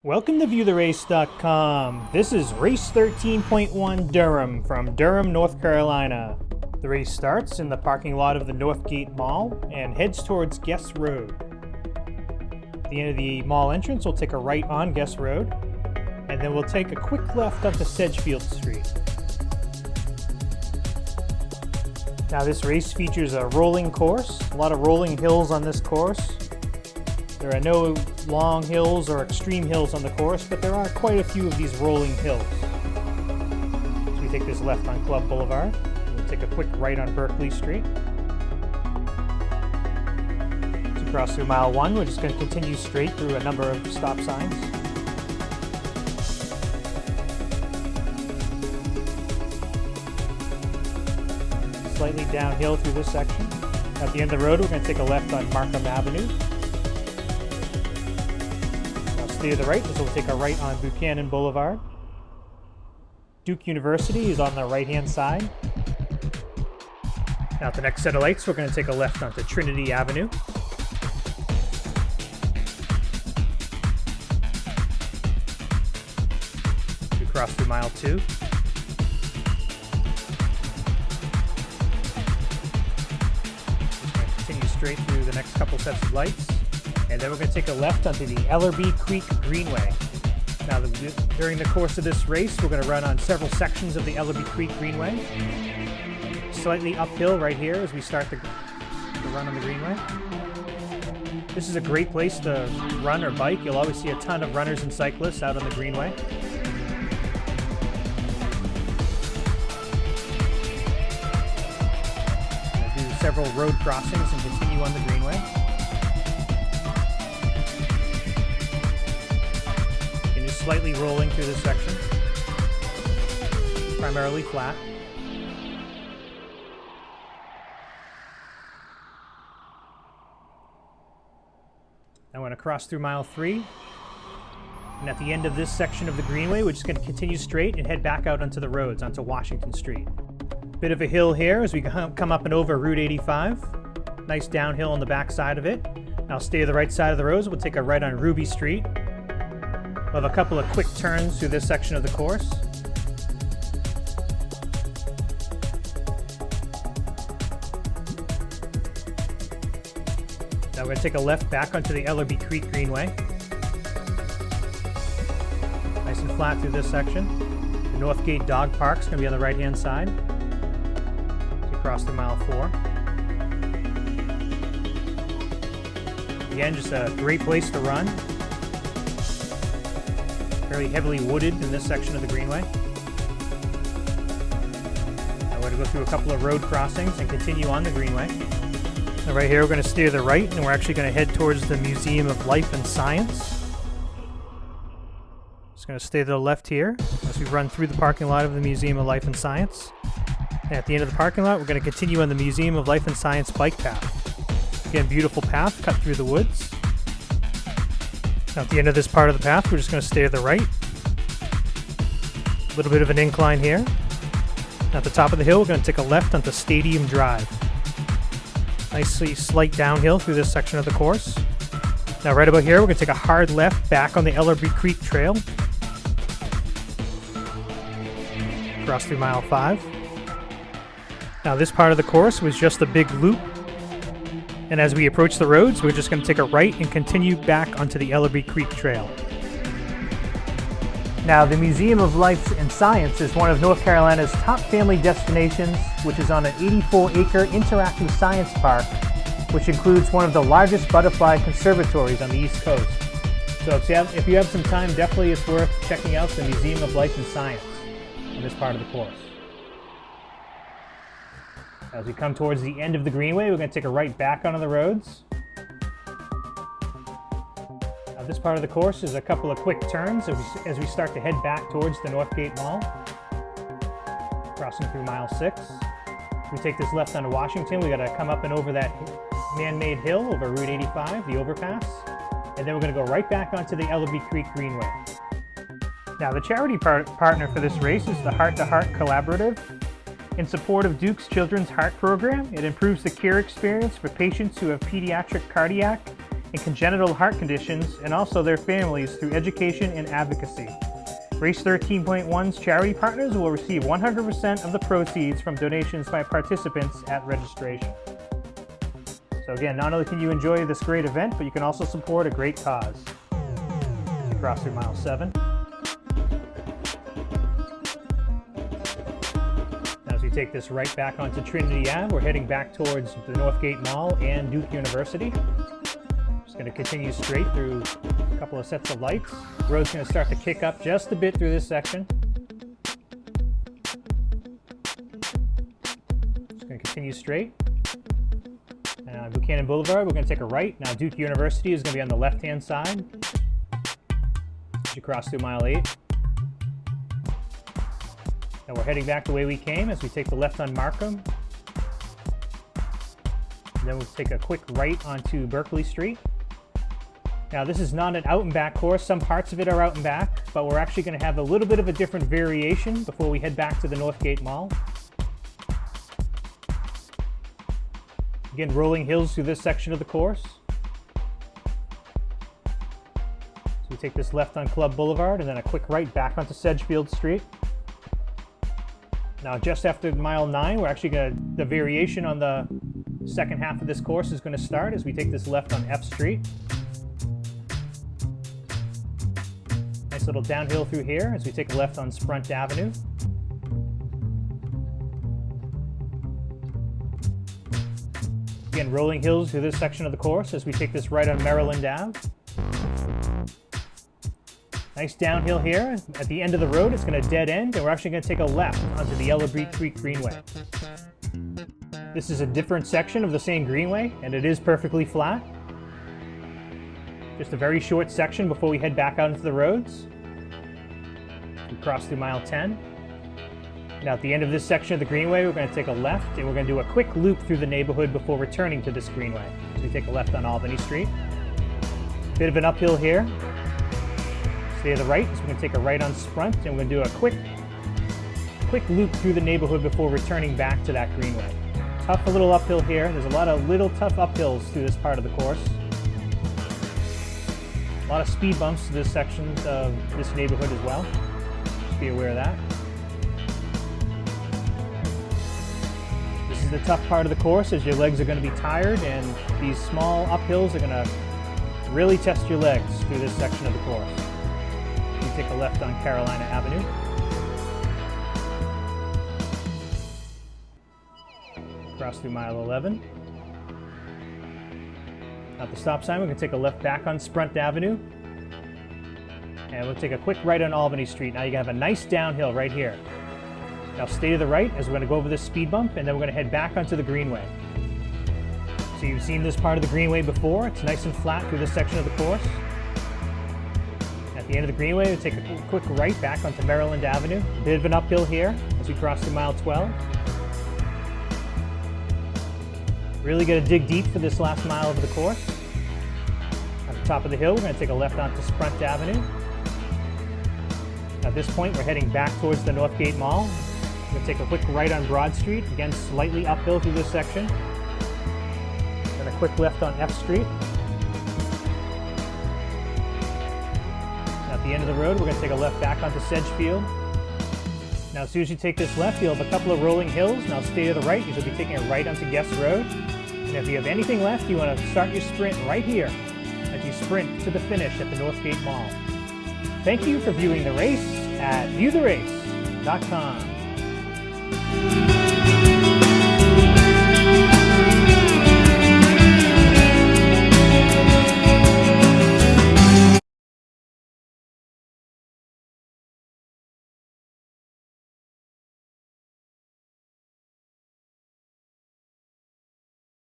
Welcome to ViewTheRace.com. This is Race 13.1 Durham from Durham, North Carolina. The race starts in the parking lot of the Northgate Mall and heads towards Guest Road. At the end of the mall entrance, we'll take a right on Guest Road, and then we'll take a quick left onto Sedgefield Street. Now this race features a rolling course, a lot of rolling hills on this course. There are no long hills or extreme hills on the course, but there are quite a few of these rolling hills. So we take this left on Club Boulevard. We'll take a quick right on Berkeley Street. To cross through mile 1, we're just going to continue straight through a number of stop signs. Slightly downhill through this section. At the end of the road, we're going to take a left on Markham Avenue. Stay to the right, as we'll take a right on Buchanan Boulevard. Duke University is on the right-hand side. Now at the next set of lights, we're going to take a left onto Trinity Avenue. We cross through mile 2. We're going to continue straight through the next couple sets of lights. And then we're going to take a left onto the Ellerby Creek Greenway. Now, during the course of this race, we're going to run on several sections of the Ellerby Creek Greenway. Slightly uphill right here as we start the run on the Greenway. This is a great place to run or bike. You'll always see a ton of runners and cyclists out on the Greenway. We'll do several road crossings and continue on the Greenway. Slightly rolling through this section, primarily flat. I want to cross through mile 3, and at the end of this section of the Greenway, we're just going to continue straight and head back out onto the roads, onto Washington Street. Bit of a hill here as we come up and over Route 85. Nice downhill on the back side of it. Now stay to the right side of the roads. We'll take a right on Ruby Street. We'll have a couple of quick turns through this section of the course. Now we're going to take a left back onto the Ellerby Creek Greenway. Nice and flat through this section. The Northgate Dog Park is going to be on the right-hand side. So you cross through mile 4. Again, just a great place to run. Fairly heavily wooded in this section of the Greenway. Now we're going to go through a couple of road crossings and continue on the Greenway. Now right here we're going to steer to the right, and we're actually going to head towards the Museum of Life and Science. Just going to stay to the left here as we run through the parking lot of the Museum of Life and Science. And at the end of the parking lot, we're going to continue on the Museum of Life and Science bike path. Again, beautiful path cut through the woods. Now at the end of this part of the path, we're just going to stay to the right. A little bit of an incline here. Now at the top of the hill, we're going to take a left onto Stadium Drive. Nicely slight downhill through this section of the course. Now right about here, we're going to take a hard left back on the Ellerby Creek Trail. Cross through mile 5. Now this part of the course was just a big loop. And as we approach the roads, we're just going to take a right and continue back onto the Ellerby Creek Trail. Now, the Museum of Life and Science is one of North Carolina's top family destinations, which is on an 84-acre interactive science park, which includes one of the largest butterfly conservatories on the East Coast. So if you have some time, definitely it's worth checking out the Museum of Life and Science on this part of the course. As we come towards the end of the Greenway, we're going to take a right back onto the roads. Now this part of the course is a couple of quick turns as we start to head back towards the Northgate Mall. Crossing through mile 6. We take this left onto Washington. We got to come up and over that man-made hill over Route 85, the overpass. And then we're going to go right back onto the Ellerby Creek Greenway. Now the charity partner for this race is the Heart to Heart Collaborative. In support of Duke's Children's Heart Program, it improves the care experience for patients who have pediatric cardiac in congenital heart conditions and also their families through education and advocacy. Race 13.1's charity partners will receive 100% of the proceeds from donations by participants at registration. So again, not only can you enjoy this great event, but you can also support a great cause. Across through mile 7. Now as we take this right back onto Trinity Ave, we're heading back towards the Northgate Mall and Duke University. Just going to continue straight through a couple of sets of lights. The road's going to start to kick up just a bit through this section. Just going to continue straight. Buchanan Boulevard, we're going to take a right. Now Duke University is going to be on the left-hand side. As you cross through mile 8. Now we're heading back the way we came as we take the left on Markham. And then we'll take a quick right onto Berkeley Street. Now this is not an out and back course. Some parts of it are out and back, but we're actually going to have a little bit of a different variation before we head back to the Northgate Mall. Again, rolling hills through this section of the course. So we take this left on Club Boulevard and then a quick right back onto Sedgefield Street. Now just after mile 9, we're actually the variation on the second half of this course is going to start as we take this left on F Street. Nice little downhill through here as we take a left on Sprunt Avenue. Again, rolling hills through this section of the course as we take this right on Maryland Ave. Nice downhill here. At the end of the road, it's going to dead end, and we're actually going to take a left onto the Yellow Creek Greenway. This is a different section of the same greenway, and it is perfectly flat. Just a very short section before we head back out into the roads. We cross through mile 10. Now at the end of this section of the greenway, we're going to take a left and we're going to do a quick loop through the neighborhood before returning to this greenway. So we take a left on Albany Street. Bit of an uphill here. Stay to the right, so we're going to take a right on Sprunt and we're going to do a quick loop through the neighborhood before returning back to that greenway. Tough a little uphill here. There's a lot of little tough uphills through this part of the course. A lot of speed bumps to this section of this neighborhood as well. Just be aware of that. This is the tough part of the course as your legs are going to be tired, and these small uphills are going to really test your legs through this section of the course. You take a left on Carolina Avenue. Cross through mile 11. At the stop sign, we're going to take a left back on Sprunt Avenue. And we'll take a quick right on Albany Street. Now you have a nice downhill right here. Now stay to the right as we're going to go over this speed bump, and then we're going to head back onto the greenway. So you've seen this part of the greenway before. It's nice and flat through this section of the course. At the end of the greenway, we'll take a quick right back onto Maryland Avenue. A bit of an uphill here as we cross through mile 12. Really got to dig deep for this last mile of the course. At the top of the hill, we're going to take a left onto Sprunt Avenue. At this point, we're heading back towards the Northgate Mall. We're going to take a quick right on Broad Street, again slightly uphill through this section. Then a quick left on F Street. At the end of the road, we're going to take a left back onto Sedgefield. Now as soon as you take this left, you'll have a couple of rolling hills. Now stay to the right, you'll be taking a right onto Guest Road. And if you have anything left, you want to start your sprint right here as you sprint to the finish at the Northgate Mall. Thank you for viewing the race at viewtherace.com.